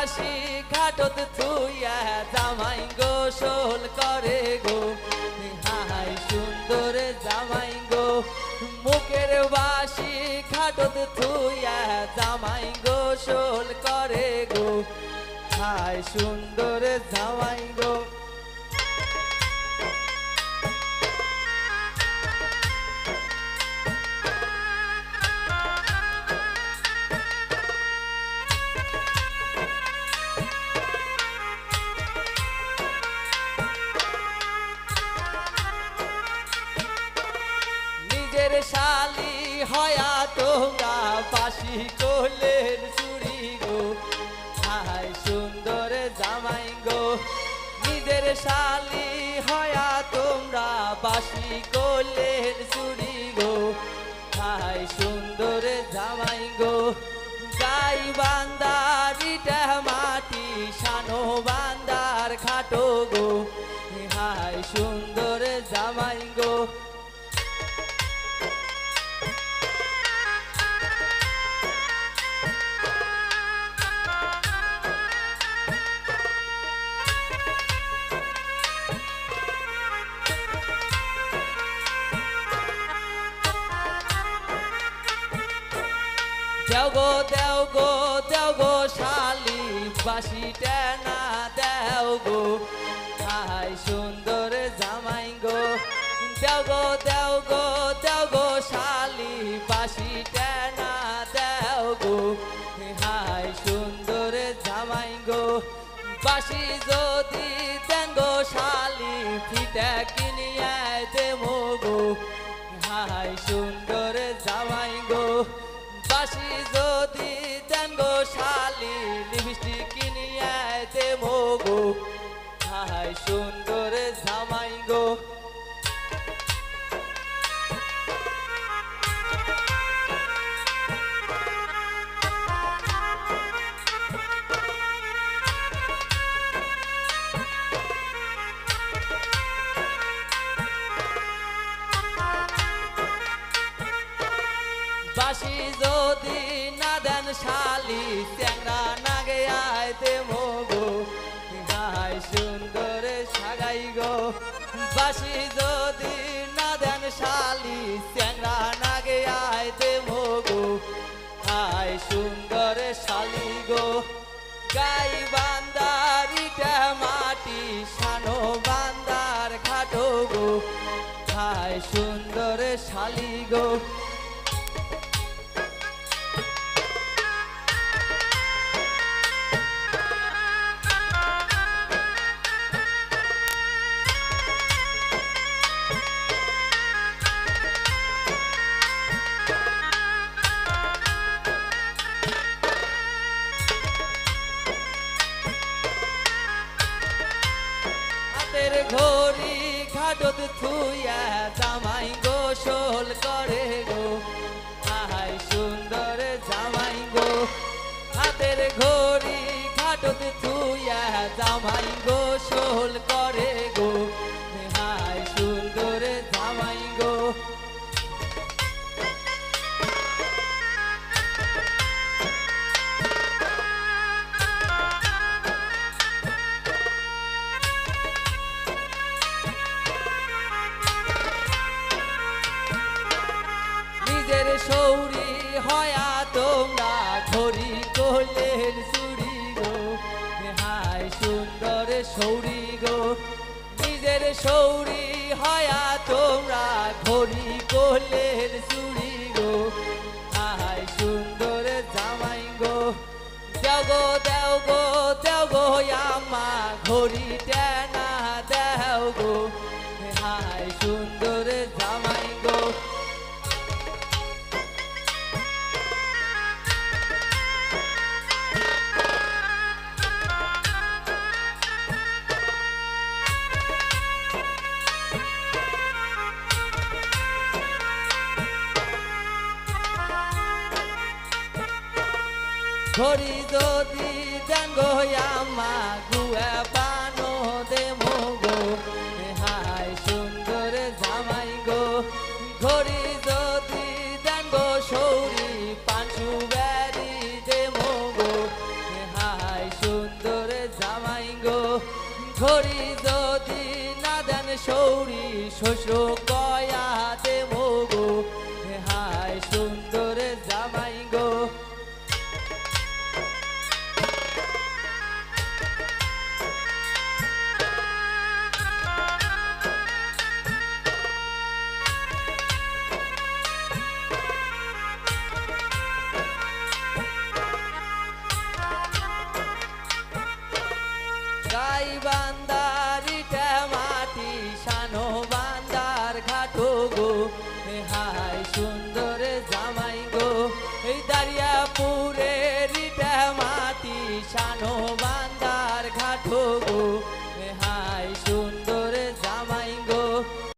বাসি ঘাটত থুইয়া জামাই গোসল করে গো হাই সুন্দর জামাই গো মুখের বাসি ঘাটত থুইয়া জামাই গোসল করে গো হাই সুন্দর জামাই গো নিজের শালি হয়া তোমরা বাসি করলেন চুরি গো হাই সুন্দর জামাই গো নিজের শালি হয়া তোমরা বাসি করলেন চুরি গো হাই সুন্দর জামাই গো গাই বান্দার ইটা মাটি শানো বান্দার খাটো গো হাই সুন্দর জামাই গো দেও গো দেও গো দেও গো শালি বাসি টেনা দেও গো হাই সুন্দর জামাই গো দেও গো দেও গো দেও গো শালি বাসি টেনা দেও গো হাই সুন্দর জামাই গো বাসি যদি দেন গো শালি ফিটা কিনিয়া দেবো গো হাই সুন্দর জামাই গো বাসি যদি দেন গো শালি লিপস্টিক কিনিয়া দেবো গো হাই সুন্দর জামাই গো বাসি যদি না দেন শালি চ্যাংরা নাগে আয় দেবো গো হাই সুন্দর সাগাই গো বাসি যদি না দেন শালি চ্যাংরা নাগে আয় দেবো গো হাই সুন্দর শালি গো গাই বান্দার ইটা মাটি শানো বান্দার খাটো গো হাই সুন্দর শালি গো ঘড়ি ঘাটত থুইয়া জামাই গোসল করে গো হাই সুন্দর জামাই গো হাতের ঘড়ি ঘাটত থুইয়া জামাই গোসল করে গো হাই সুন্দর জামাই গো নিজের সৌরি হয়া তোমরা ঘড়ি করলেন চুরি গো হাই সুন্দর সৌরি গো নিজের সৌরি হয়া তোমরা ঘড়ি করলেন চুরি গো হাই সুন্দর জামাই গো দেও গো দেও গো দেও গো আমা ঘড়ি টেনা দেও গো হাই সুন্দর জামাই গো ঘড়ি যদি দেন গো আমা গুয়া পানো দেবো গো হাই সুন্দর জামাই গো ঘড়ি যদি দেন গো সৌরি পাঁচু বেরি দেবো গো হাই সুন্দর জামাই গো ঘড়ি যদি না দেন সৌরি শ্বশুর কয়া দেব গো